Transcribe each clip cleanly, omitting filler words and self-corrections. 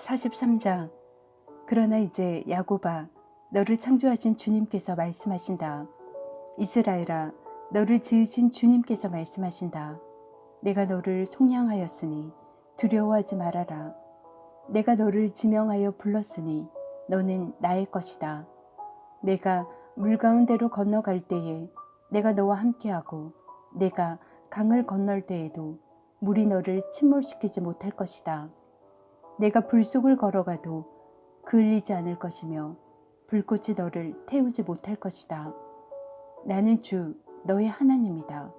43장. 그러나 이제 야곱아, 너를 창조하신 주님께서 말씀하신다. 이스라엘아, 너를 지으신 주님께서 말씀하신다. 내가 너를 속량하였으니 두려워하지 말아라. 내가 너를 지명하여 불렀으니 너는 나의 것이다. 내가 물 가운데로 건너갈 때에 내가 너와 함께하고 내가 강을 건널 때에도 물이 너를 침몰시키지 못할 것이다. 내가 불 속을 걸어가도 그을리지 않을 것이며 불꽃이 너를 태우지 못할 것이다. 나는 주 너의 하나님이다.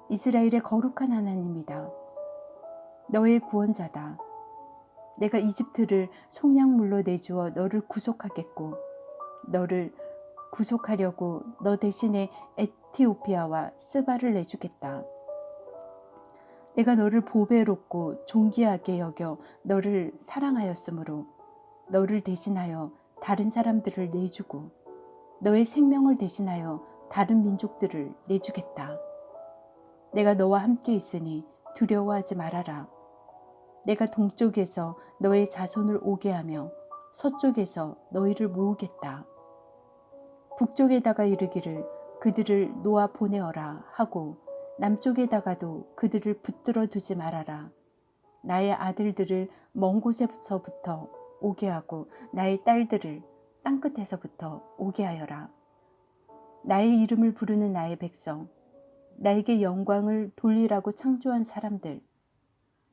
이스라엘의 거룩한 하나님이다. 너의 구원자다. 내가 이집트를 속량물로 내주어 너를 구속하겠고 너를 구속하려고 너 대신에 에티오피아와 스바를 내주겠다. 내가 너를 보배롭고 존귀하게 여겨 너를 사랑하였으므로 너를 대신하여 다른 사람들을 내주고 너의 생명을 대신하여 다른 민족들을 내주겠다. 내가 너와 함께 있으니 두려워하지 말아라. 내가 동쪽에서 너의 자손을 오게 하며 서쪽에서 너희를 모으겠다. 북쪽에다가 이르기를 그들을 놓아 보내어라 하고 남쪽에다가도 그들을 붙들어 두지 말아라. 나의 아들들을 먼 곳에서부터 오게 하고 나의 딸들을 땅끝에서부터 오게 하여라. 나의 이름을 부르는 나의 백성, 나에게 영광을 돌리라고 창조한 사람들,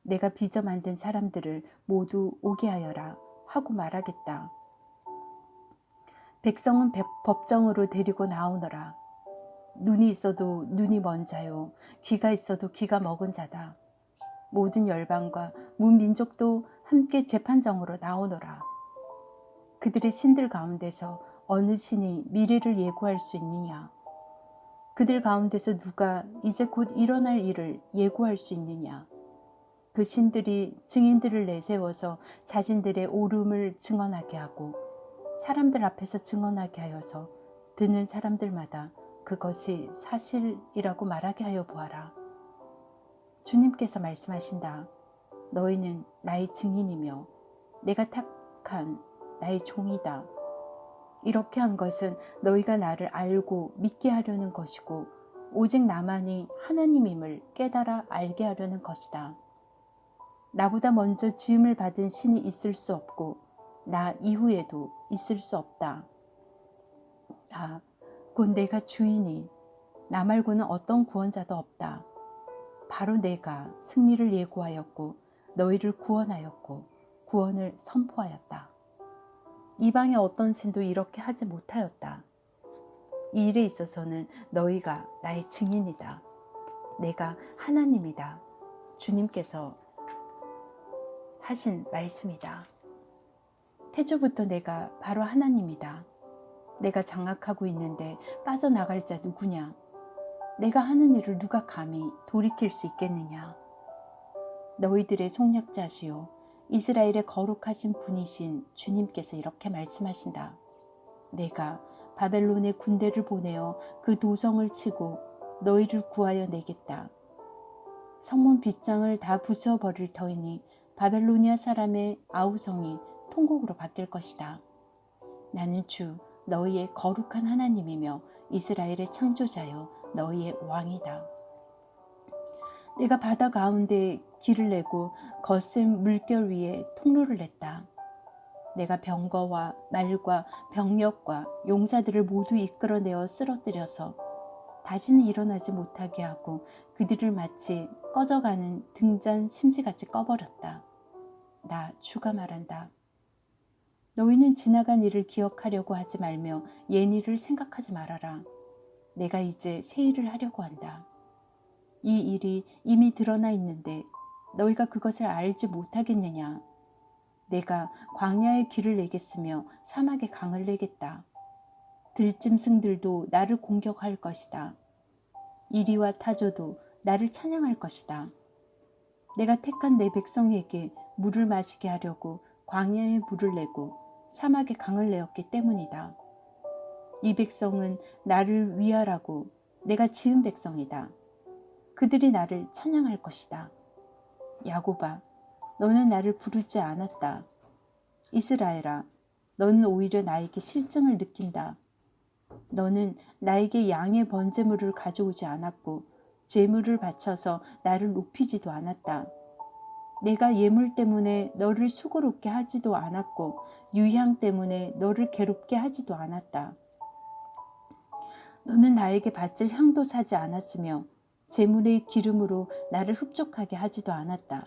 내가 빚어 만든 사람들을 모두 오게 하여라 하고 말하겠다. 백성은 법정으로 데리고 나오너라. 눈이 있어도 눈이 먼 자요, 귀가 있어도 귀가 먹은 자다. 모든 열방과 문민족도 함께 재판정으로 나오너라. 그들의 신들 가운데서 어느 신이 미래를 예고할 수 있느냐? 그들 가운데서 누가 이제 곧 일어날 일을 예고할 수 있느냐? 그 신들이 증인들을 내세워서 자신들의 옳음을 증언하게 하고 사람들 앞에서 증언하게 하여서 듣는 사람들마다 그것이 사실이라고 말하게 하여 보아라. 주님께서 말씀하신다. 너희는 나의 증인이며 내가 택한 나의 종이다. 이렇게 한 것은 너희가 나를 알고 믿게 하려는 것이고 오직 나만이 하나님임을 깨달아 알게 하려는 것이다. 나보다 먼저 지음을 받은 신이 있을 수 없고 나 이후에도 있을 수 없다. 곧 내가 주이니 나 말고는 어떤 구원자도 없다. 바로 내가 승리를 예고하였고 너희를 구원하였고 구원을 선포하였다. 이방의 어떤 신도 이렇게 하지 못하였다. 이 일에 있어서는 너희가 나의 증인이다. 내가 하나님이다. 주님께서 하신 말씀이다. 태초부터 내가 바로 하나님이다. 내가 장악하고 있는데 빠져나갈 자 누구냐? 내가 하는 일을 누가 감히 돌이킬 수 있겠느냐? 너희들의 속량자시오 이스라엘의 거룩하신 분이신 주님께서 이렇게 말씀하신다. 내가 바벨론의 군대를 보내어 그 도성을 치고 너희를 구하여 내겠다. 성문 빗장을 다 부숴버릴 터이니 바벨로니아 사람의 아우성이 통곡으로 바뀔 것이다. 나는 주 너희의 거룩한 하나님이며 이스라엘의 창조자여 너희의 왕이다. 내가 바다 가운데 길을 내고 거센 물결 위에 통로를 냈다. 내가 병거와 말과 병력과 용사들을 모두 이끌어내어 쓰러뜨려서 다시는 일어나지 못하게 하고 그들을 마치 꺼져가는 등잔 심지같이 꺼버렸다. 나 주가 말한다. 너희는 지나간 일을 기억하려고 하지 말며 옛 일을 생각하지 말아라. 내가 이제 새 일을 하려고 한다. 이 일이 이미 드러나 있는데 너희가 그것을 알지 못하겠느냐? 내가 광야의 길을 내겠으며 사막의 강을 내겠다. 들짐승들도 나를 공격할 것이다. 이리와 타조도 나를 찬양할 것이다. 내가 택한 내 백성에게 물을 마시게 하려고 광야에 물을 내고 사막에 강을 내었기 때문이다. 이 백성은 나를 위하라고 내가 지은 백성이다. 그들이 나를 찬양할 것이다. 야곱아, 너는 나를 부르지 않았다. 이스라엘아, 너는 오히려 나에게 실증을 느낀다. 너는 나에게 양의 번제물을 가져오지 않았고 제물을 바쳐서 나를 높이지도 않았다. 내가 예물 때문에 너를 수고롭게 하지도 않았고 유향 때문에 너를 괴롭게 하지도 않았다. 너는 나에게 바칠 향도 사지 않았으며 제물의 기름으로 나를 흡족하게 하지도 않았다.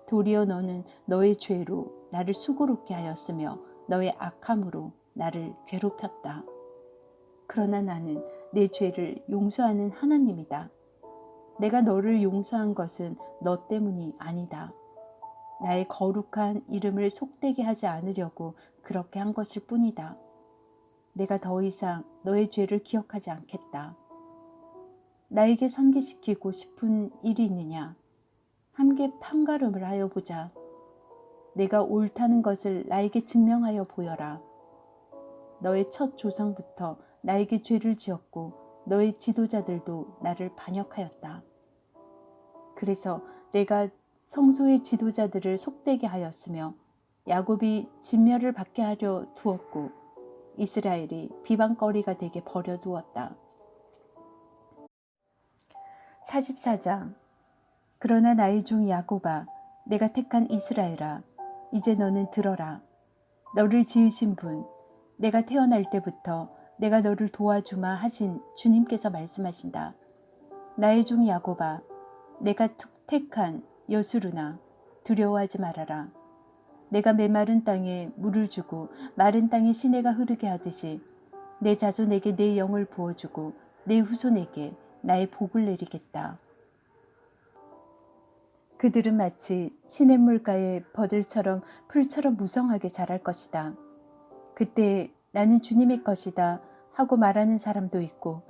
도리어 너는 너의 죄로 나를 수고롭게 하였으며 너의 악함으로 나를 괴롭혔다. 그러나 나는 내 죄를 용서하는 하나님이다. 내가 너를 용서한 것은 너 때문이 아니다. 나의 거룩한 이름을 속되게 하지 않으려고 그렇게 한 것일 뿐이다. 내가 더 이상 너의 죄를 기억하지 않겠다. 나에게 상기시키고 싶은 일이 있느냐? 함께 판가름을 하여 보자. 내가 옳다는 것을 나에게 증명하여 보여라. 너의 첫 조상부터 나에게 죄를 지었고 너의 지도자들도 나를 반역하였다. 그래서 내가 성소의 지도자들을 속되게 하였으며 야곱이 진멸을 받게 하려 두었고 이스라엘이 비방거리가 되게 버려두었다. 44장. 그러나 나의 종 야곱아, 내가 택한 이스라엘아, 이제 너는 들어라. 너를 지으신 분, 내가 태어날 때부터 내가 너를 도와주마 하신 주님께서 말씀하신다. 나의 종 야곱아, 내가 택한 여수르나 두려워하지 말아라. 내가 메마른 땅에 물을 주고 마른 땅에 시내가 흐르게 하듯이 내 자손에게 내 영을 부어주고 내 후손에게 나의 복을 내리겠다. 그들은 마치 시냇물가의 버들처럼 풀처럼 무성하게 자랄 것이다. 그때 나는 주님의 것이다 하고 말하는 사람도 있고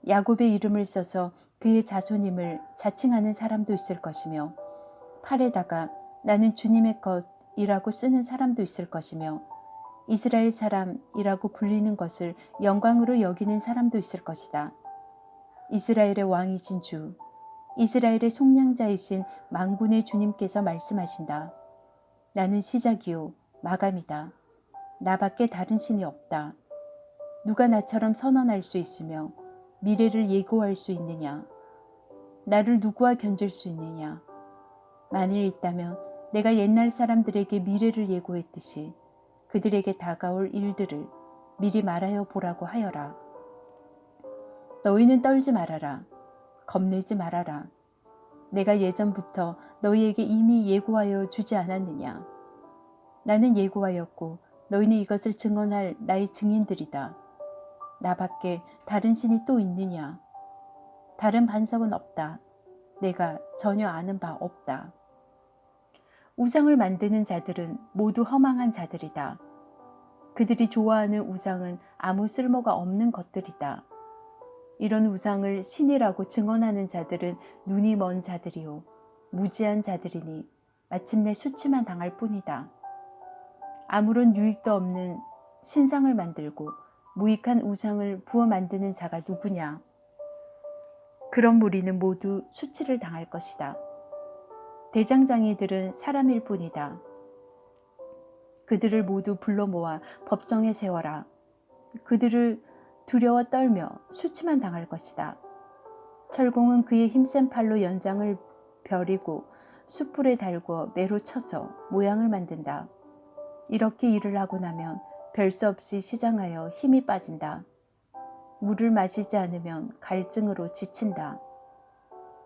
야곱의 이름을 써서 그의 자손임을 자칭하는 사람도 있을 것이며 팔에다가 나는 주님의 것이라고 쓰는 사람도 있을 것이며 이스라엘 사람이라고 불리는 것을 영광으로 여기는 사람도 있을 것이다. 이스라엘의 왕이신 주, 이스라엘의 속량자이신 만군의 주님께서 말씀하신다. 나는 시작이요 마감이다. 나밖에 다른 신이 없다. 누가 나처럼 선언할 수 있으며 미래를 예고할 수 있느냐? 나를 누구와 견질 수 있느냐? 만일 있다면 내가 옛날 사람들에게 미래를 예고했듯이 그들에게 다가올 일들을 미리 말하여 보라고 하여라. 너희는 떨지 말아라. 겁내지 말아라. 내가 예전부터 너희에게 이미 예고하여 주지 않았느냐? 나는 예고하였고 너희는 이것을 증언할 나의 증인들이다. 나밖에 다른 신이 또 있느냐? 다른 반석은 없다. 내가 전혀 아는 바 없다. 우상을 만드는 자들은 모두 허망한 자들이다. 그들이 좋아하는 우상은 아무 쓸모가 없는 것들이다. 이런 우상을 신이라고 증언하는 자들은 눈이 먼 자들이요 무지한 자들이니 마침내 수치만 당할 뿐이다. 아무런 유익도 없는 신상을 만들고 무익한 우상을 부어 만드는 자가 누구냐? 그런 무리는 모두 수치를 당할 것이다. 대장장이들은 사람일 뿐이다. 그들을 모두 불러 모아 법정에 세워라. 그들을 두려워 떨며 수치만 당할 것이다. 철공은 그의 힘센 팔로 연장을 벼리고 숯불에 달고 매로 쳐서 모양을 만든다. 이렇게 일을 하고 나면 별 수 없이 시장하여 힘이 빠진다. 물을 마시지 않으면 갈증으로 지친다.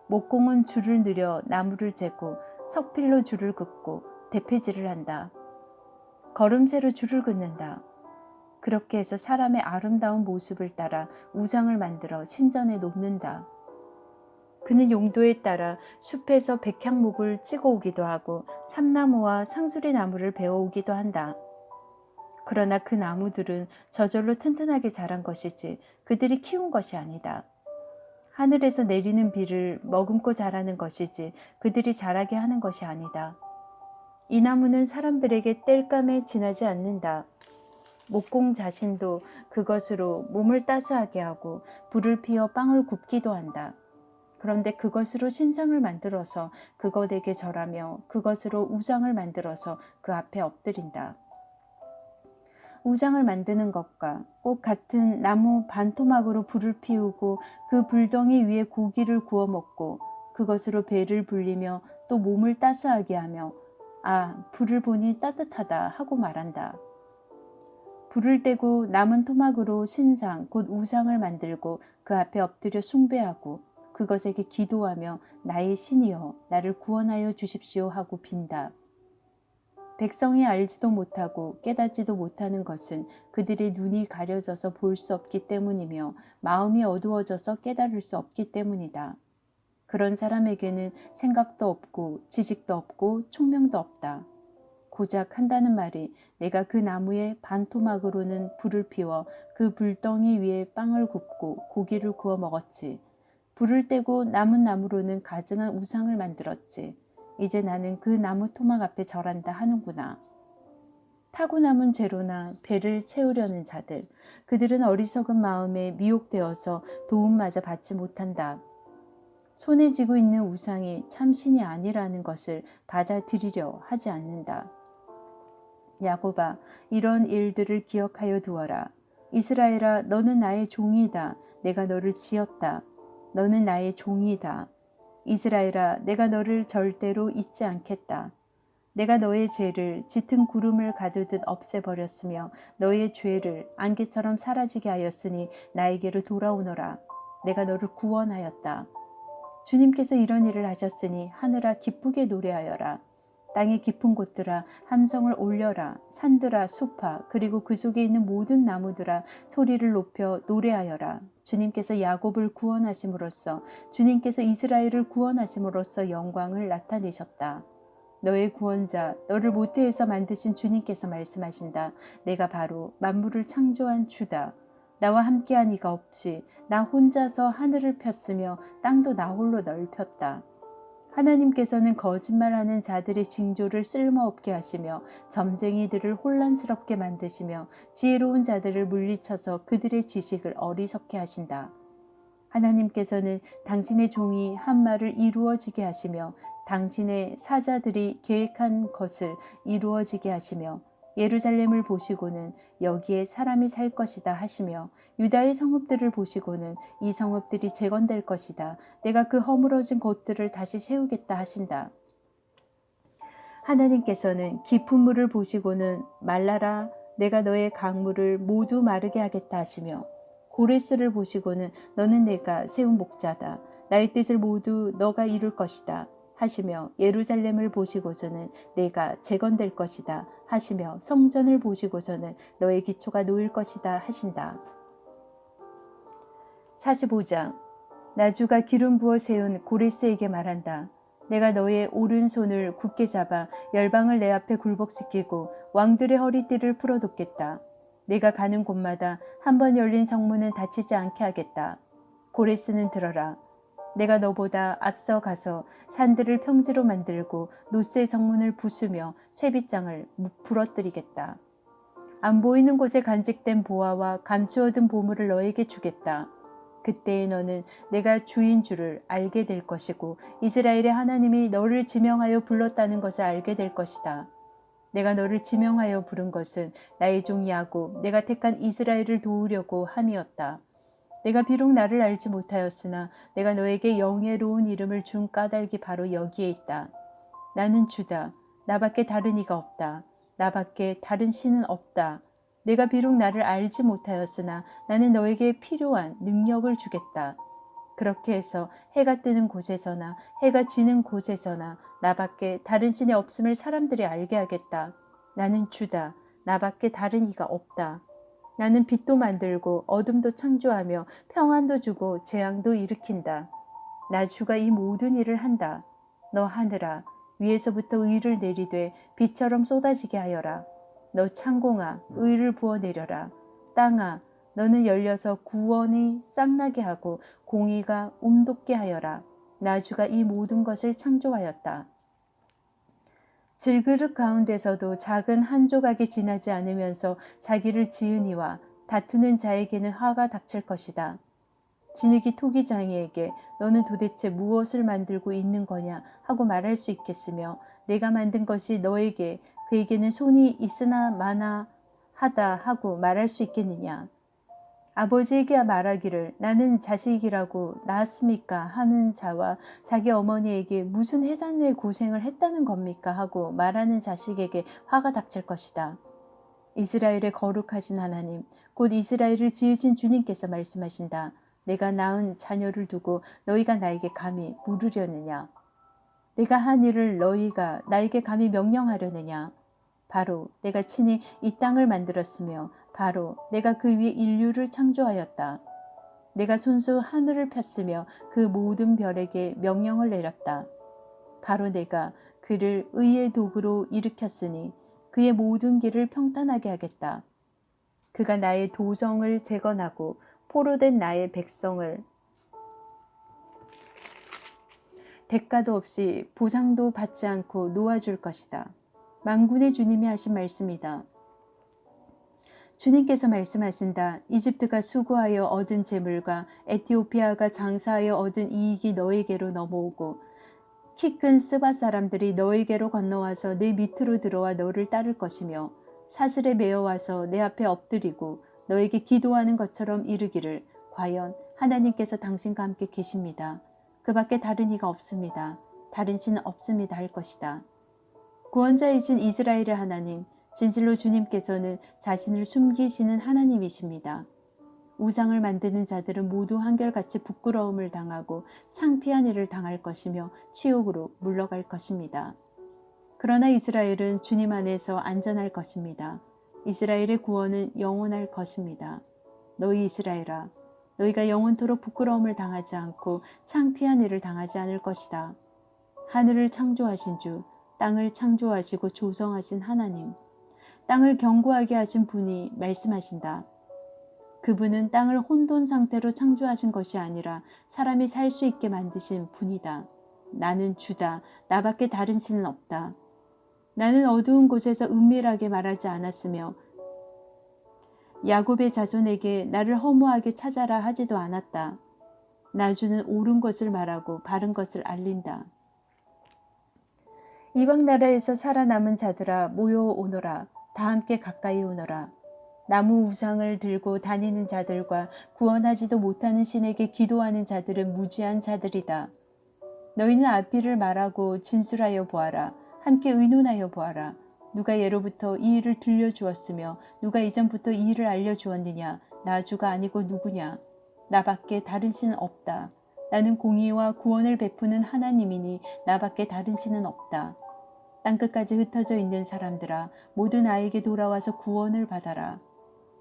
목공은 줄을 늘여 나무를 재고 석필로 줄을 긋고 대패질을 한다. 걸음새로 줄을 긋는다. 그렇게 해서 사람의 아름다운 모습을 따라 우상을 만들어 신전에 놓는다. 그는 용도에 따라 숲에서 백향목을 찍어 오기도 하고 삼나무와 상수리 나무를 베어 오기도 한다. 그러나 그 나무들은 저절로 튼튼하게 자란 것이지 그들이 키운 것이 아니다. 하늘에서 내리는 비를 머금고 자라는 것이지 그들이 자라게 하는 것이 아니다. 이 나무는 사람들에게 땔감에 지나지 않는다. 목공 자신도 그것으로 몸을 따스하게 하고 불을 피워 빵을 굽기도 한다. 그런데 그것으로 신상을 만들어서 그것에게 절하며 그것으로 우상을 만들어서 그 앞에 엎드린다. 우상을 만드는 것과 꼭 같은 나무 반토막으로 불을 피우고 그 불덩이 위에 고기를 구워 먹고 그것으로 배를 불리며 또 몸을 따스하게 하며 아, 불을 보니 따뜻하다 하고 말한다. 불을 떼고 남은 토막으로 신상 곧 우상을 만들고 그 앞에 엎드려 숭배하고 그것에게 기도하며 나의 신이여 나를 구원하여 주십시오 하고 빈다. 백성이 알지도 못하고 깨닫지도 못하는 것은 그들의 눈이 가려져서 볼 수 없기 때문이며 마음이 어두워져서 깨달을 수 없기 때문이다. 그런 사람에게는 생각도 없고 지식도 없고 총명도 없다. 고작 한다는 말이 내가 그 나무에 반토막으로는 불을 피워 그 불덩이 위에 빵을 굽고 고기를 구워 먹었지. 불을 떼고 남은 나무로는 가증한 우상을 만들었지. 이제 나는 그 나무 토막 앞에 절한다 하는구나. 타고 남은 재료나 배를 채우려는 자들, 그들은 어리석은 마음에 미혹되어서 도움마저 받지 못한다. 손에 쥐고 있는 우상이 참신이 아니라는 것을 받아들이려 하지 않는다. 야곱아, 이런 일들을 기억하여 두어라. 이스라엘아, 너는 나의 종이다. 내가 너를 지었다. 너는 나의 종이다. 이스라엘아, 내가 너를 절대로 잊지 않겠다. 내가 너의 죄를 짙은 구름을 가두듯 없애버렸으며 너의 죄를 안개처럼 사라지게 하였으니 나에게로 돌아오너라. 내가 너를 구원하였다. 주님께서 이런 일을 하셨으니 하늘아 기쁘게 노래하여라. 땅의 깊은 곳들아 함성을 올려라. 산들아 숲아 그리고 그 속에 있는 모든 나무들아 소리를 높여 노래하여라. 주님께서 야곱을 구원하심으로써 주님께서 이스라엘을 구원하심으로써 영광을 나타내셨다. 너의 구원자 너를 모태에서 만드신 주님께서 말씀하신다. 내가 바로 만물을 창조한 주다. 나와 함께한 이가 없이 나 혼자서 하늘을 폈으며 땅도 나 홀로 넓혔다. 하나님께서는 거짓말하는 자들의 징조를 쓸모없게 하시며 점쟁이들을 혼란스럽게 만드시며 지혜로운 자들을 물리쳐서 그들의 지식을 어리석게 하신다. 하나님께서는 당신의 종이 한 말을 이루어지게 하시며 당신의 사자들이 계획한 것을 이루어지게 하시며 예루살렘을 보시고는 여기에 사람이 살 것이다 하시며 유다의 성읍들을 보시고는 이 성읍들이 재건될 것이다. 내가 그 허물어진 곳들을 다시 세우겠다 하신다. 하나님께서는 깊은 물을 보시고는 말라라 내가 너의 강물을 모두 마르게 하겠다 하시며 고레스를 보시고는 너는 내가 세운 목자다. 나의 뜻을 모두 너가 이룰 것이다 하시며 예루살렘을 보시고서는 내가 재건될 것이다 하시며 성전을 보시고서는 너의 기초가 놓일 것이다 하신다. 45장 나주가 기름 부어 세운 고레스에게 말한다. 내가 너의 오른손을 굳게 잡아 열방을 내 앞에 굴복시키고 왕들의 허리띠를 풀어놓겠다. 내가 가는 곳마다 한 번 열린 성문은 닫히지 않게 하겠다. 고레스는 들어라. 내가 너보다 앞서 가서 산들을 평지로 만들고 노새 성문을 부수며 쇠빗장을 부러뜨리겠다. 안 보이는 곳에 간직된 보화와 감추어둔 보물을 너에게 주겠다. 그때에 너는 내가 주인 줄을 알게 될 것이고 이스라엘의 하나님이 너를 지명하여 불렀다는 것을 알게 될 것이다. 내가 너를 지명하여 부른 것은 나의 종 야곱, 내가 택한 이스라엘을 도우려고 함이었다. 내가 비록 나를 알지 못하였으나 내가 너에게 영예로운 이름을 준 까닭이 바로 여기에 있다. 나는 주다. 나밖에 다른 이가 없다. 나밖에 다른 신은 없다. 내가 비록 나를 알지 못하였으나 나는 너에게 필요한 능력을 주겠다. 그렇게 해서 해가 뜨는 곳에서나 해가 지는 곳에서나 나밖에 다른 신이 없음을 사람들이 알게 하겠다. 나는 주다. 나밖에 다른 이가 없다. 나는 빛도 만들고 어둠도 창조하며 평안도 주고 재앙도 일으킨다. 나 주가 이 모든 일을 한다. 너 하늘아 위에서부터 의를 내리되 비처럼 쏟아지게 하여라. 너 창공아 의를 부어내려라. 땅아 너는 열려서 구원이 싹나게 하고 공의가 움돋게 하여라. 나 주가 이 모든 것을 창조하였다. 질그릇 가운데서도 작은 한 조각이 지나지 않으면서 자기를 지으니와 다투는 자에게는 화가 닥칠 것이다. 진흙이 토기장이에게 너는 도대체 무엇을 만들고 있는 거냐 하고 말할 수 있겠으며 내가 만든 것이 너에게 그에게는 손이 있으나 마나 하다 하고 말할 수 있겠느냐? 아버지에게 말하기를 나는 자식이라고 낳았습니까? 하는 자와 자기 어머니에게 무슨 해산의 고생을 했다는 겁니까? 하고 말하는 자식에게 화가 닥칠 것이다. 이스라엘의 거룩하신 하나님, 곧 이스라엘을 지으신 주님께서 말씀하신다. 내가 낳은 자녀를 두고 너희가 나에게 감히 물으려느냐? 내가 한 일을 너희가 나에게 감히 명령하려느냐? 바로 내가 친히 이 땅을 만들었으며 바로 내가 그 위에 인류를 창조하였다. 내가 손수 하늘을 폈으며 그 모든 별에게 명령을 내렸다. 바로 내가 그를 의의 도구로 일으켰으니 그의 모든 길을 평탄하게 하겠다. 그가 나의 도성을 재건하고 포로된 나의 백성을 대가도 없이 보상도 받지 않고 놓아줄 것이다. 만군의 주님이 하신 말씀이다. 주님께서 말씀하신다. 이집트가 수고하여 얻은 재물과 에티오피아가 장사하여 얻은 이익이 너에게로 넘어오고 키 큰 스바 사람들이 너에게로 건너와서 내 밑으로 들어와 너를 따를 것이며 사슬에 매어와서 내 앞에 엎드리고 너에게 기도하는 것처럼 이르기를 과연 하나님께서 당신과 함께 계십니다. 그 밖에 다른 이가 없습니다. 다른 신은 없습니다 할 것이다. 구원자이신 이스라엘의 하나님, 진실로 주님께서는 자신을 숨기시는 하나님이십니다. 우상을 만드는 자들은 모두 한결같이 부끄러움을 당하고 창피한 일을 당할 것이며 치욕으로 물러갈 것입니다. 그러나 이스라엘은 주님 안에서 안전할 것입니다. 이스라엘의 구원은 영원할 것입니다. 너희 이스라엘아, 너희가 영원토록 부끄러움을 당하지 않고 창피한 일을 당하지 않을 것이다. 하늘을 창조하신 주, 땅을 창조하시고 조성하신 하나님, 땅을 견고하게 하신 분이 말씀하신다. 그분은 땅을 혼돈 상태로 창조하신 것이 아니라 사람이 살 수 있게 만드신 분이다. 나는 주다. 나밖에 다른 신은 없다. 나는 어두운 곳에서 은밀하게 말하지 않았으며 야곱의 자손에게 나를 허무하게 찾아라 하지도 않았다. 나주는 옳은 것을 말하고 바른 것을 알린다. 이방 나라에서 살아남은 자들아 모여오너라. 다 함께 가까이 오너라. 나무 우상을 들고 다니는 자들과 구원하지도 못하는 신에게 기도하는 자들은 무지한 자들이다. 너희는 앞일을 말하고 진술하여 보아라. 함께 의논하여 보아라. 누가 예로부터 이 일을 들려주었으며 누가 이전부터 이 일을 알려주었느냐. 나주가 아니고 누구냐. 나밖에 다른 신은 없다. 나는 공의와 구원을 베푸는 하나님이니 나밖에 다른 신은 없다. 땅끝까지 흩어져 있는 사람들아 모두 나에게 돌아와서 구원을 받아라.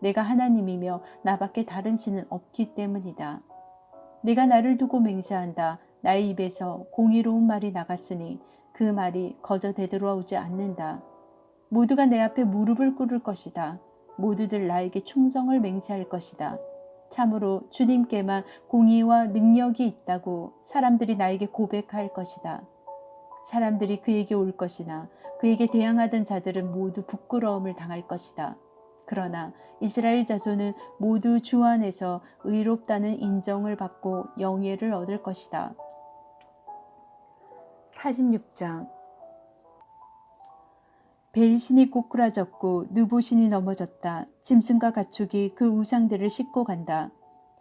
내가 하나님이며 나밖에 다른 신은 없기 때문이다. 내가 나를 두고 맹세한다. 나의 입에서 공의로운 말이 나갔으니 그 말이 거저 되돌아오지 않는다. 모두가 내 앞에 무릎을 꿇을 것이다. 모두들 나에게 충성을 맹세할 것이다. 참으로 주님께만 공의와 능력이 있다고 사람들이 나에게 고백할 것이다. 사람들이 그에게 올 것이나 그에게 대항하던 자들은 모두 부끄러움을 당할 것이다. 그러나 이스라엘 자손은 모두 주 안에서 의롭다는 인정을 받고 영예를 얻을 것이다. 46장 벨신이 꼬꾸라졌고 느보신이 넘어졌다. 짐승과 가축이 그 우상들을 싣고 간다.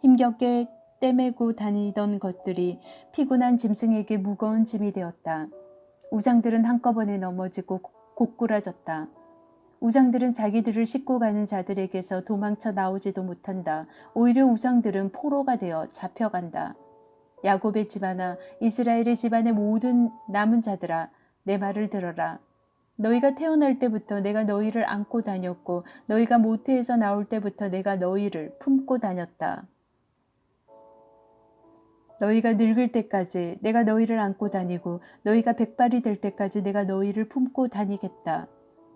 힘겹게 떼매고 다니던 것들이 피곤한 짐승에게 무거운 짐이 되었다. 우상들은 한꺼번에 넘어지고 고꾸라졌다. 우상들은 자기들을 싣고 가는 자들에게서 도망쳐 나오지도 못한다. 오히려 우상들은 포로가 되어 잡혀간다. 야곱의 집안아, 이스라엘의 집안의 모든 남은 자들아, 내 말을 들어라. 너희가 태어날 때부터 내가 너희를 안고 다녔고 너희가 모태에서 나올 때부터 내가 너희를 품고 다녔다. 너희가 늙을 때까지 내가 너희를 안고 다니고 너희가 백발이 될 때까지 내가 너희를 품고 다니겠다.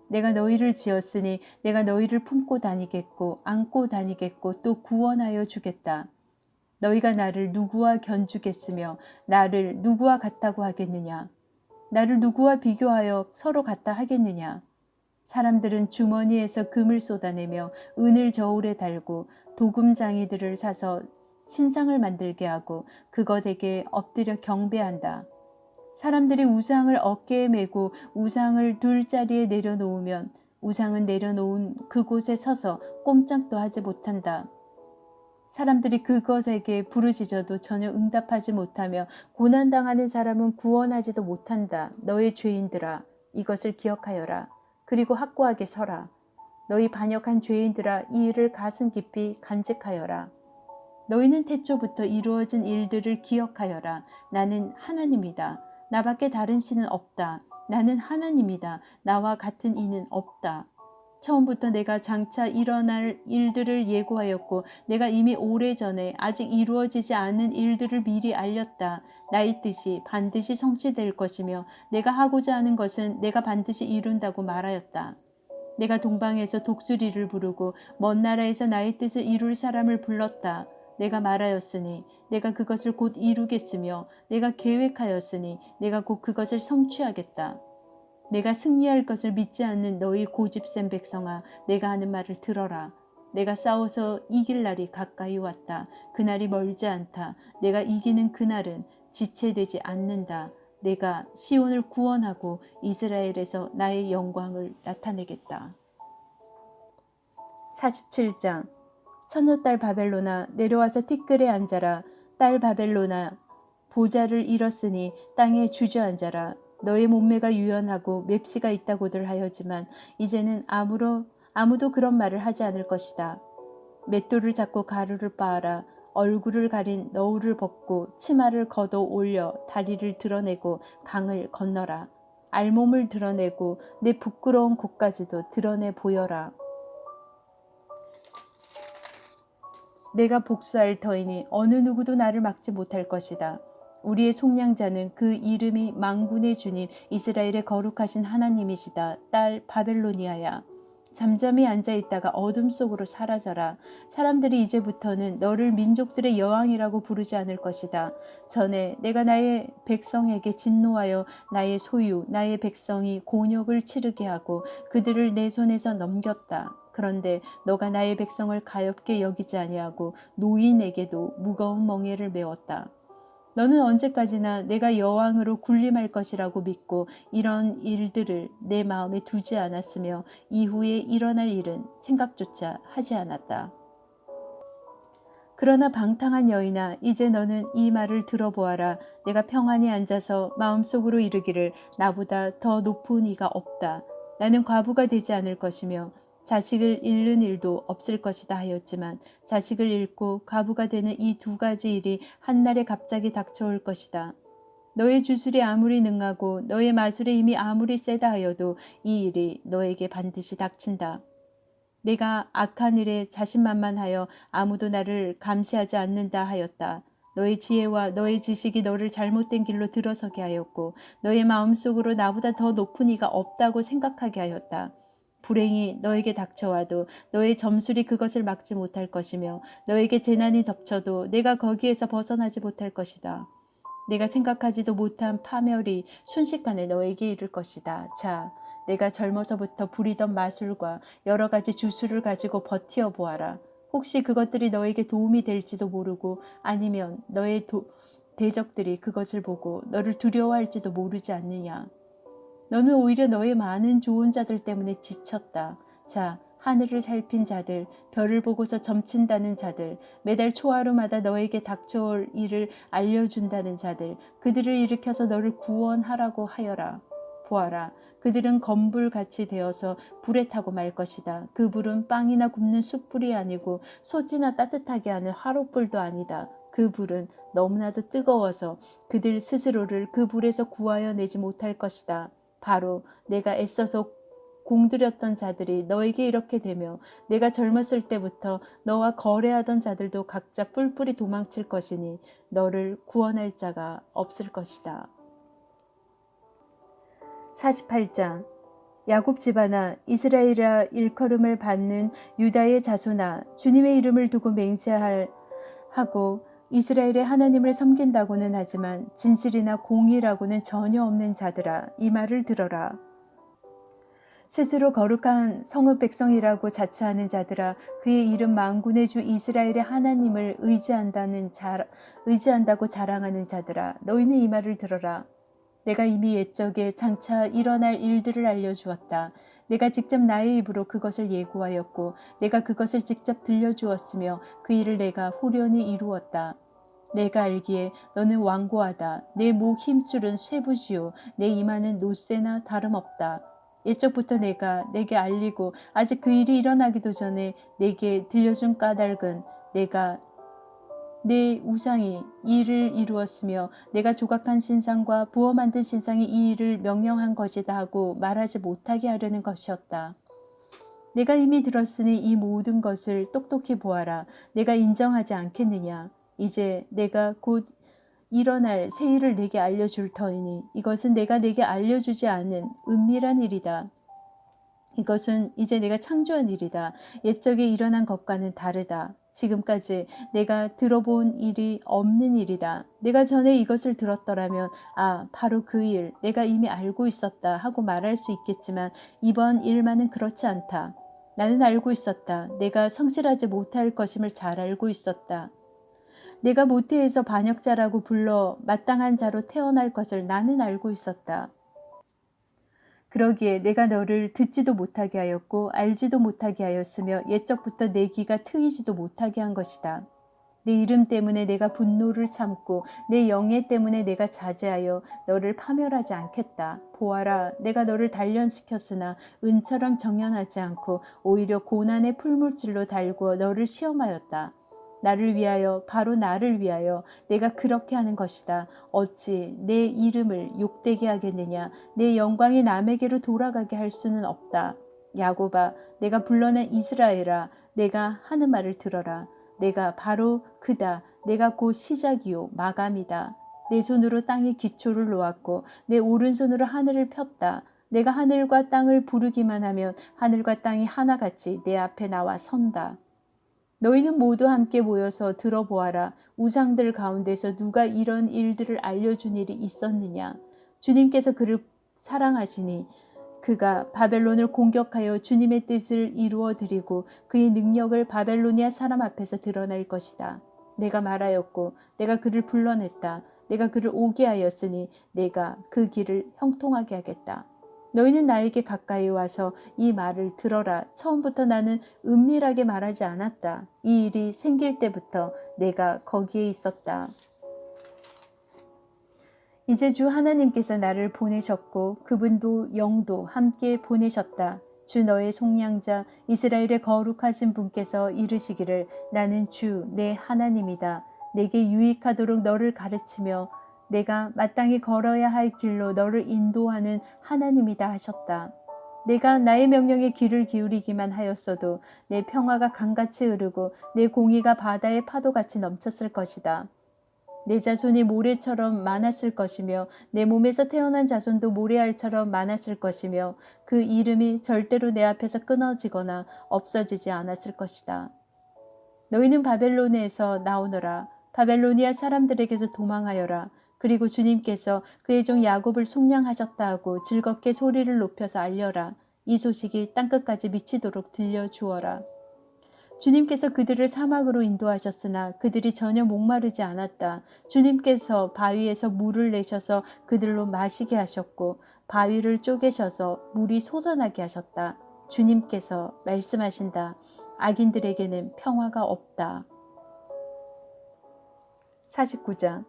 내가 너희를 지었으니 내가 너희를 품고 다니겠고 안고 다니겠고 또 구원하여 주겠다. 너희가 나를 누구와 견주겠으며 나를 누구와 같다고 하겠느냐. 나를 누구와 비교하여 서로 같다 하겠느냐. 사람들은 주머니에서 금을 쏟아내며 은을 저울에 달고 도금장이들을 사서 신상을 만들게 하고 그것에게 엎드려 경배한다. 사람들이 우상을 어깨에 메고 우상을 둘 자리에 내려놓으면 우상은 내려놓은 그곳에 서서 꼼짝도 하지 못한다. 사람들이 그것에게 부르짖어도 전혀 응답하지 못하며 고난당하는 사람은 구원하지도 못한다. 너의 죄인들아, 이것을 기억하여라. 그리고 확고하게 서라. 너희 반역한 죄인들아, 이 일을 가슴 깊이 간직하여라. 너희는 태초부터 이루어진 일들을 기억하여라. 나는 하나님이다. 나밖에 다른 신은 없다. 나는 하나님이다. 나와 같은 이는 없다. 처음부터 내가 장차 일어날 일들을 예고하였고 내가 이미 오래전에 아직 이루어지지 않은 일들을 미리 알렸다. 나의 뜻이 반드시 성취될 것이며 내가 하고자 하는 것은 내가 반드시 이룬다고 말하였다. 내가 동방에서 독수리를 부르고 먼 나라에서 나의 뜻을 이룰 사람을 불렀다. 내가 말하였으니 내가 그것을 곧 이루겠으며 내가 계획하였으니 내가 곧 그것을 성취하겠다. 내가 승리할 것을 믿지 않는 너희 고집센 백성아, 내가 하는 말을 들어라. 내가 싸워서 이길 날이 가까이 왔다. 그날이 멀지 않다. 내가 이기는 그날은 지체되지 않는다. 내가 시온을 구원하고 이스라엘에서 나의 영광을 나타내겠다. 47장. 처녀딸 바벨로나, 내려와서 티끌에 앉아라. 딸 바벨로나, 보좌를 잃었으니 땅에 주저앉아라. 너의 몸매가 유연하고 맵시가 있다고들 하여지만 이제는 아무도 그런 말을 하지 않을 것이다. 맷돌을 잡고 가루를 빻아라. 얼굴을 가린 너울을 벗고 치마를 걷어 올려 다리를 드러내고 강을 건너라. 알몸을 드러내고 내 부끄러운 곳까지도 드러내 보여라. 내가 복수할 터이니 어느 누구도 나를 막지 못할 것이다. 우리의 속량자는 그 이름이 만군의 주님 이스라엘의 거룩하신 하나님이시다. 딸 바벨로니아야, 잠잠히 앉아있다가 어둠 속으로 사라져라. 사람들이 이제부터는 너를 민족들의 여왕이라고 부르지 않을 것이다. 전에 내가 나의 백성에게 진노하여 나의 소유 나의 백성이 곤욕을 치르게 하고 그들을 내 손에서 넘겼다. 그런데 너가 나의 백성을 가엾게 여기지 아니하고 노인에게도 무거운 멍에를 메웠다. 너는 언제까지나 내가 여왕으로 군림할 것이라고 믿고 이런 일들을 내 마음에 두지 않았으며 이후에 일어날 일은 생각조차 하지 않았다. 그러나 방탕한 여인아, 이제 너는 이 말을 들어보아라. 내가 평안히 앉아서 마음속으로 이르기를 나보다 더 높은 이가 없다. 나는 과부가 되지 않을 것이며 자식을 잃는 일도 없을 것이다 하였지만 자식을 잃고 과부가 되는 이 두 가지 일이 한날에 갑자기 닥쳐올 것이다. 너의 주술이 아무리 능하고 너의 마술의 힘이 아무리 세다 하여도 이 일이 너에게 반드시 닥친다. 내가 악한 일에 자신만만하여 아무도 나를 감시하지 않는다 하였다. 너의 지혜와 너의 지식이 너를 잘못된 길로 들어서게 하였고 너의 마음속으로 나보다 더 높은 이가 없다고 생각하게 하였다. 불행이 너에게 닥쳐와도 너의 점술이 그것을 막지 못할 것이며 너에게 재난이 덮쳐도 내가 거기에서 벗어나지 못할 것이다. 내가 생각하지도 못한 파멸이 순식간에 너에게 이를 것이다. 자, 내가 젊어서부터 부리던 마술과 여러 가지 주술을 가지고 버티어 보아라. 혹시 그것들이 너에게 도움이 될지도 모르고 아니면 너의 대적들이 그것을 보고 너를 두려워할지도 모르지 않느냐. 너는 오히려 너의 많은 좋은 자들 때문에 지쳤다. 자, 하늘을 살핀 자들, 별을 보고서 점친다는 자들, 매달 초하루마다 너에게 닥쳐올 일을 알려준다는 자들, 그들을 일으켜서 너를 구원하라고 하여라. 보아라, 그들은 검불같이 되어서 불에 타고 말 것이다. 그 불은 빵이나 굽는 숯불이 아니고 솥이나 따뜻하게 하는 화롯불도 아니다. 그 불은 너무나도 뜨거워서 그들 스스로를 그 불에서 구하여 내지 못할 것이다. 바로 내가 애써서 공들였던 자들이 너에게 이렇게 되며 내가 젊었을 때부터 너와 거래하던 자들도 각자 뿔뿔이 도망칠 것이니 너를 구원할 자가 없을 것이다. 48장. 야곱 집안아, 이스라엘아, 일컬음을 받는 유다의 자손아, 주님의 이름을 두고 맹세하고 이스라엘의 하나님을 섬긴다고는 하지만 진실이나 공의라고는 전혀 없는 자들아, 이 말을 들어라. 스스로 거룩한 성읍 백성이라고 자처하는 자들아, 그의 이름 만군의 주 이스라엘의 하나님을 의지한다고 자랑하는 자들아, 너희는 이 말을 들어라. 내가 이미 옛적에 장차 일어날 일들을 알려주었다. 내가 직접 나의 입으로 그것을 예고하였고 내가 그것을 직접 들려주었으며 그 일을 내가 후련히 이루었다. 내가 알기에 너는 완고하다. 내 목 힘줄은 쇠부지요. 내 이마는 노쇠나 다름없다. 옛적부터 내가 내게 알리고 아직 그 일이 일어나기도 전에 내게 들려준 까닭은 내가 내 우상이 이 일을 이루었으며 내가 조각한 신상과 부어 만든 신상이 이 일을 명령한 것이다 하고 말하지 못하게 하려는 것이었다. 내가 이미 들었으니 이 모든 것을 똑똑히 보아라. 내가 인정하지 않겠느냐. 이제 내가 곧 일어날 새 일을 내게 알려줄 터이니 이것은 내가 내게 알려주지 않은 은밀한 일이다. 이것은 이제 내가 창조한 일이다. 옛적에 일어난 것과는 다르다. 지금까지 내가 들어본 일이 없는 일이다. 내가 전에 이것을 들었더라면 바로 그 일, 내가 이미 알고 있었다 하고 말할 수 있겠지만 이번 일만은 그렇지 않다. 나는 알고 있었다. 내가 성실하지 못할 것임을 잘 알고 있었다. 내가 모태에서 반역자라고 불러 마땅한 자로 태어날 것을 나는 알고 있었다. 그러기에 내가 너를 듣지도 못하게 하였고 알지도 못하게 하였으며 옛적부터 내 귀가 트이지도 못하게 한 것이다. 내 이름 때문에 내가 분노를 참고 내 영예 때문에 내가 자제하여 너를 파멸하지 않겠다. 보아라, 내가 너를 단련시켰으나 은처럼 정연하지 않고 오히려 고난의 풀물질로 달구어 너를 시험하였다. 나를 위하여, 바로 나를 위하여 내가 그렇게 하는 것이다. 어찌 내 이름을 욕되게 하겠느냐. 내 영광이 남에게로 돌아가게 할 수는 없다. 야곱아, 내가 불러낸 이스라엘아, 내가 하는 말을 들어라. 내가 바로 그다. 내가 곧 시작이요 마감이다. 내 손으로 땅에 기초를 놓았고 내 오른손으로 하늘을 폈다. 내가 하늘과 땅을 부르기만 하면 하늘과 땅이 하나같이 내 앞에 나와 선다. 너희는 모두 함께 모여서 들어보아라. 우상들 가운데서 누가 이런 일들을 알려준 일이 있었느냐. 주님께서 그를 사랑하시니 그가 바벨론을 공격하여 주님의 뜻을 이루어 드리고 그의 능력을 바벨로니아 사람 앞에서 드러낼 것이다. 내가 말하였고 내가 그를 불러냈다. 내가 그를 오게 하였으니 내가 그 길을 형통하게 하겠다. 너희는 나에게 가까이 와서 이 말을 들어라. 처음부터 나는 은밀하게 말하지 않았다. 이 일이 생길 때부터 내가 거기에 있었다. 이제 주 하나님께서 나를 보내셨고 그분도 영도 함께 보내셨다. 주 너의 속량자 이스라엘의 거룩하신 분께서 이르시기를 나는 주 내 하나님이다. 내게 유익하도록 너를 가르치며 내가 마땅히 걸어야 할 길로 너를 인도하는 하나님이다 하셨다. 내가 나의 명령에 귀를 기울이기만 하였어도 내 평화가 강같이 흐르고 내 공의가 바다의 파도같이 넘쳤을 것이다. 내 자손이 모래처럼 많았을 것이며 내 몸에서 태어난 자손도 모래알처럼 많았을 것이며 그 이름이 절대로 내 앞에서 끊어지거나 없어지지 않았을 것이다. 너희는 바벨론에서 나오너라. 바벨로니아 사람들에게서 도망하여라. 그리고 주님께서 그의 종 야곱을 속량하셨다 하고 즐겁게 소리를 높여서 알려라. 이 소식이 땅끝까지 미치도록 들려주어라. 주님께서 그들을 사막으로 인도하셨으나 그들이 전혀 목마르지 않았다. 주님께서 바위에서 물을 내셔서 그들로 마시게 하셨고 바위를 쪼개셔서 물이 솟아나게 하셨다. 주님께서 말씀하신다. 악인들에게는 평화가 없다. 49장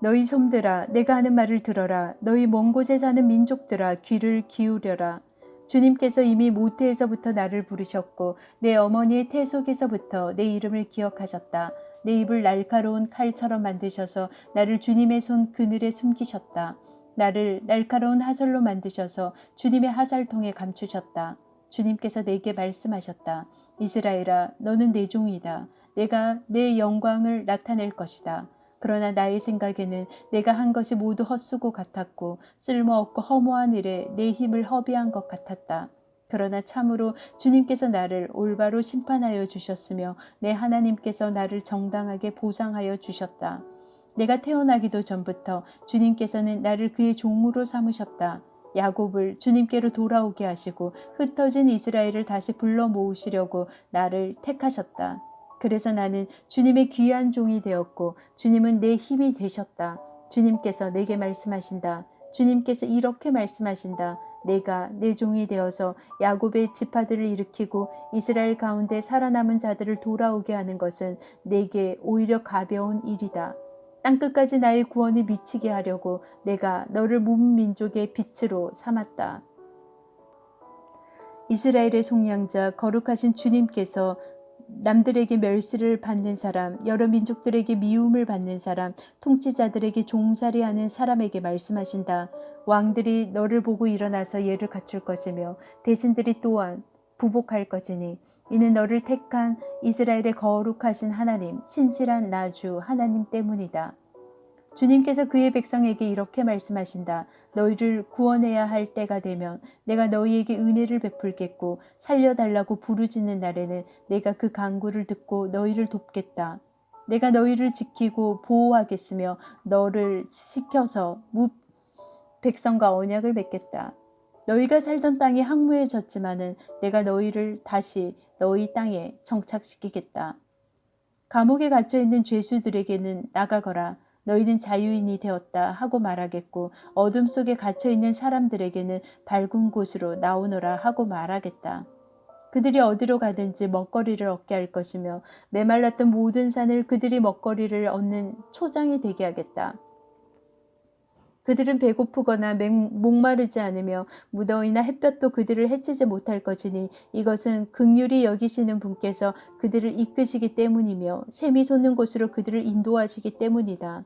너희 섬들아 내가 하는 말을 들어라. 너희 먼 곳에 사는 민족들아 귀를 기울여라. 주님께서 이미 모태에서부터 나를 부르셨고 내 어머니의 태 속에서부터 내 이름을 기억하셨다. 내 입을 날카로운 칼처럼 만드셔서 나를 주님의 손 그늘에 숨기셨다. 나를 날카로운 하설로 만드셔서 주님의 하살통에 감추셨다. 주님께서 내게 말씀하셨다. 이스라엘아 너는 내 종이다. 내가 내 영광을 나타낼 것이다. 그러나 나의 생각에는 내가 한 것이 모두 헛수고 같았고 쓸모없고 허무한 일에 내 힘을 허비한 것 같았다. 그러나 참으로 주님께서 나를 올바로 심판하여 주셨으며 내 하나님께서 나를 정당하게 보상하여 주셨다. 내가 태어나기도 전부터 주님께서는 나를 그의 종으로 삼으셨다. 야곱을 주님께로 돌아오게 하시고 흩어진 이스라엘을 다시 불러 모으시려고 나를 택하셨다. 그래서 나는 주님의 귀한 종이 되었고 주님은 내 힘이 되셨다. 주님께서 내게 말씀하신다. 주님께서 이렇게 말씀하신다. 내가 내 종이 되어서 야곱의 지파들을 일으키고 이스라엘 가운데 살아남은 자들을 돌아오게 하는 것은 내게 오히려 가벼운 일이다. 땅끝까지 나의 구원이 미치게 하려고 내가 너를 문민족의 빛으로 삼았다. 이스라엘의 속량자 거룩하신 주님께서 남들에게 멸시를 받는 사람, 여러 민족들에게 미움을 받는 사람, 통치자들에게 종살이하는 사람에게 말씀하신다. 왕들이 너를 보고 일어나서 예를 갖출 것이며 대신들이 또한 부복할 것이니 이는 너를 택한 이스라엘의 거룩하신 하나님, 신실한 나주 하나님 때문이다. 주님께서 그의 백성에게 이렇게 말씀하신다. 너희를 구원해야 할 때가 되면 내가 너희에게 은혜를 베풀겠고 살려달라고 부르짖는 날에는 내가 그 간구를 듣고 너희를 돕겠다. 내가 너희를 지키고 보호하겠으며 너를 지켜서 백성과 언약을 맺겠다. 너희가 살던 땅이 황무해졌지만은 내가 너희를 다시 너희 땅에 정착시키겠다. 감옥에 갇혀있는 죄수들에게는 나가거라. 너희는 자유인이 되었다 하고 말하겠고 어둠 속에 갇혀있는 사람들에게는 밝은 곳으로 나오너라 하고 말하겠다. 그들이 어디로 가든지 먹거리를 얻게 할 것이며 메말랐던 모든 산을 그들이 먹거리를 얻는 초장이 되게 하겠다. 그들은 배고프거나 목마르지 않으며 무더위나 햇볕도 그들을 해치지 못할 것이니 이것은 긍휼히 여기시는 분께서 그들을 이끄시기 때문이며 샘이 솟는 곳으로 그들을 인도하시기 때문이다.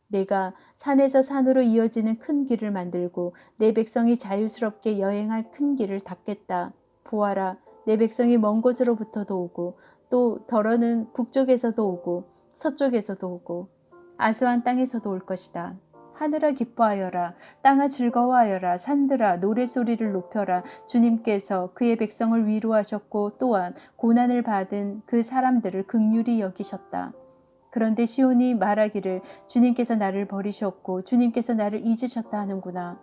내가 산에서 산으로 이어지는 큰 길을 만들고 내 백성이 자유스럽게 여행할 큰 길을 닦겠다. 보아라, 내 백성이 먼 곳으로부터도 오고 또 더러는 북쪽에서도 오고 서쪽에서도 오고 아수한 땅에서도 올 것이다. 하늘아 기뻐하여라. 땅아 즐거워하여라. 산들아 노래소리를 높여라. 주님께서 그의 백성을 위로하셨고 또한 고난을 받은 그 사람들을 긍휼히 여기셨다. 그런데 시온이 말하기를 주님께서 나를 버리셨고 주님께서 나를 잊으셨다 하는구나.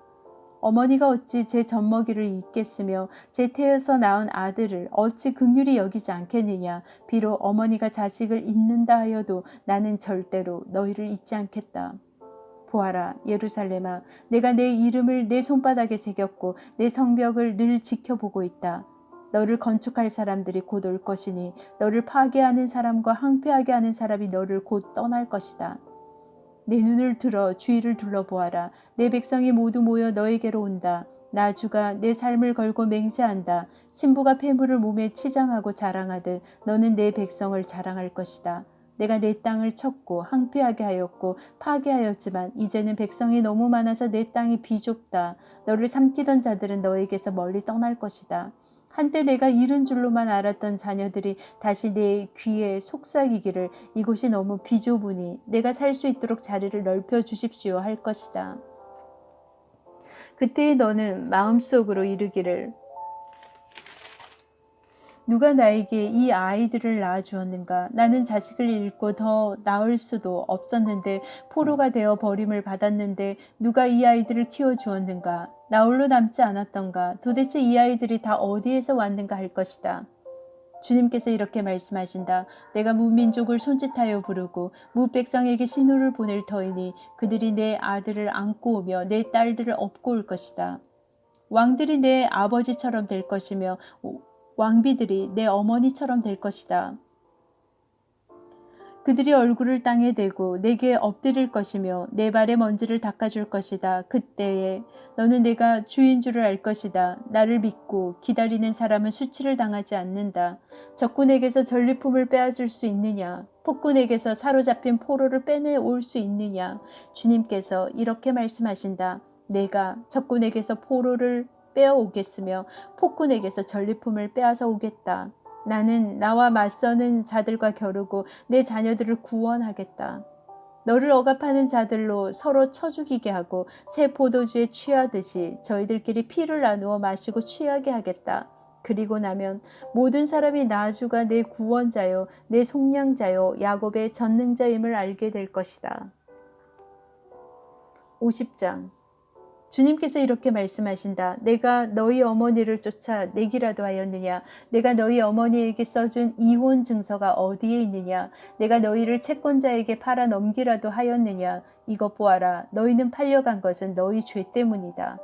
어머니가 어찌 제 젖먹이를 잊겠으며 제 태에서 낳은 아들을 어찌 긍휼히 여기지 않겠느냐. 비록 어머니가 자식을 잊는다 하여도 나는 절대로 너희를 잊지 않겠다. 보아라 예루살렘아, 내가 내 이름을 내 손바닥에 새겼고 내 성벽을 늘 지켜보고 있다. 너를 건축할 사람들이 곧 올 것이니 너를 파괴하는 사람과 항폐하게 하는 사람이 너를 곧 떠날 것이다. 내 눈을 들어 주위를 둘러보아라. 내 백성이 모두 모여 너에게로 온다. 나 주가 내 삶을 걸고 맹세한다. 신부가 폐물을 몸에 치장하고 자랑하듯 너는 내 백성을 자랑할 것이다. 내가 내 땅을 쳤고 항폐하게 하였고 파괴하였지만 이제는 백성이 너무 많아서 내 땅이 비좁다. 너를 삼키던 자들은 너에게서 멀리 떠날 것이다. 한때 내가 잃은 줄로만 알았던 자녀들이 다시 내 귀에 속삭이기를 이곳이 너무 비좁으니 내가 살 수 있도록 자리를 넓혀 주십시오 할 것이다. 그때에 너는 마음속으로 이르기를 누가 나에게 이 아이들을 낳아주었는가? 나는 자식을 잃고 더 낳을 수도 없었는데 포로가 되어 버림을 받았는데 누가 이 아이들을 키워주었는가? 나 홀로 남지 않았던가? 도대체 이 아이들이 다 어디에서 왔는가 할 것이다. 주님께서 이렇게 말씀하신다. 내가 무민족을 손짓하여 부르고 무백성에게 신호를 보낼 터이니 그들이 내 아들을 안고 오며 내 딸들을 업고 올 것이다. 왕들이 내 아버지처럼 될 것이며 왕비들이 내 어머니처럼 될 것이다. 그들이 얼굴을 땅에 대고 내게 엎드릴 것이며 내 발의 먼지를 닦아줄 것이다. 그때에 너는 내가 주인 줄을 알 것이다. 나를 믿고 기다리는 사람은 수치를 당하지 않는다. 적군에게서 전리품을 빼앗을 수 있느냐? 폭군에게서 사로잡힌 포로를 빼내올 수 있느냐? 주님께서 이렇게 말씀하신다. 내가 적군에게서 포로를 빼어오겠으며 폭군에게서 전리품을 빼앗아 오겠다. 나는 나와 맞서는 자들과 겨루고 내 자녀들을 구원하겠다. 너를 억압하는 자들로 서로 쳐 죽이게 하고 새 포도주에 취하듯이 저희들끼리 피를 나누어 마시고 취하게 하겠다. 그리고 나면 모든 사람이 나 주가 내 구원자요 내 속량자요 야곱의 전능자임을 알게 될 것이다. 50장 주님께서 이렇게 말씀하신다. 내가 너희 어머니를 쫓아 내기라도 하였느냐? 내가 너희 어머니에게 써준 이혼 증서가 어디에 있느냐? 내가 너희를 채권자에게 팔아 넘기라도 하였느냐? 이것 보아라. 너희는 팔려간 것은 너희 죄 때문이다.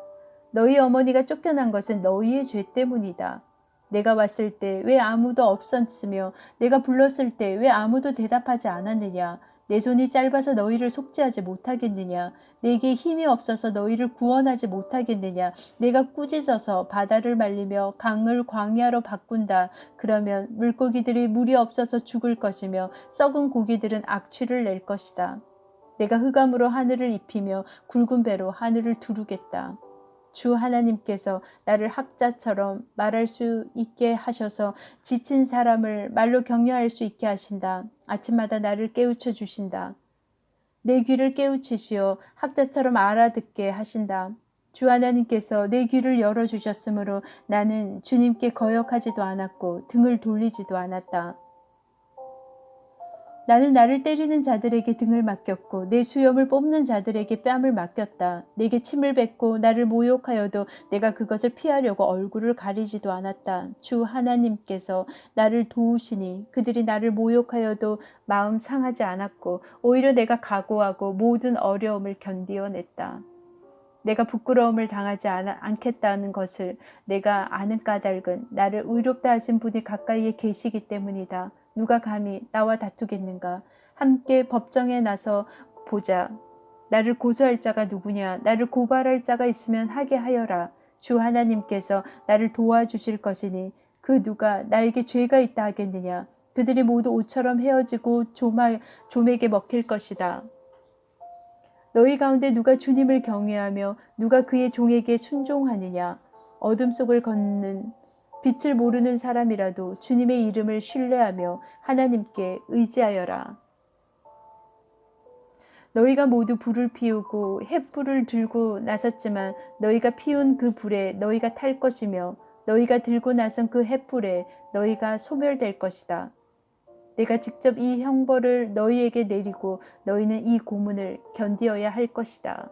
너희 어머니가 쫓겨난 것은 너희의 죄 때문이다. 내가 왔을 때 왜 아무도 없었으며 내가 불렀을 때 왜 아무도 대답하지 않았느냐. 내 손이 짧아서 너희를 속죄하지 못하겠느냐. 내게 힘이 없어서 너희를 구원하지 못하겠느냐. 내가 꾸짖어서 바다를 말리며 강을 광야로 바꾼다. 그러면 물고기들이 물이 없어서 죽을 것이며 썩은 고기들은 악취를 낼 것이다. 내가 흑암으로 하늘을 입히며 굵은 배로 하늘을 두르겠다. 주 하나님께서 나를 학자처럼 말할 수 있게 하셔서 지친 사람을 말로 격려할 수 있게 하신다. 아침마다 나를 깨우쳐 주신다. 내 귀를 깨우치시어 학자처럼 알아듣게 하신다. 주 하나님께서 내 귀를 열어주셨으므로 나는 주님께 거역하지도 않았고 등을 돌리지도 않았다. 나는 나를 때리는 자들에게 등을 맡겼고 내 수염을 뽑는 자들에게 뺨을 맡겼다. 내게 침을 뱉고 나를 모욕하여도 내가 그것을 피하려고 얼굴을 가리지도 않았다. 주 하나님께서 나를 도우시니 그들이 나를 모욕하여도 마음 상하지 않았고 오히려 내가 각오하고 모든 어려움을 견디어냈다. 내가 부끄러움을 당하지 않겠다는 것을 내가 아는 까닭은 나를 의롭다 하신 분이 가까이에 계시기 때문이다. 누가 감히 나와 다투겠는가? 함께 법정에 나서 보자. 나를 고소할 자가 누구냐? 나를 고발할 자가 있으면 하게 하여라. 주 하나님께서 나를 도와주실 것이니 그 누가 나에게 죄가 있다 하겠느냐? 그들이 모두 옷처럼 헤어지고 조맥에 먹힐 것이다. 너희 가운데 누가 주님을 경외하며 누가 그의 종에게 순종하느냐? 어둠 속을 걷는 빛을 모르는 사람이라도 주님의 이름을 신뢰하며 하나님께 의지하여라. 너희가 모두 불을 피우고 횃불을 들고 나섰지만 너희가 피운 그 불에 너희가 탈 것이며 너희가 들고 나선 그 횃불에 너희가 소멸될 것이다. 내가 직접 이 형벌을 너희에게 내리고 너희는 이 고문을 견디어야 할 것이다.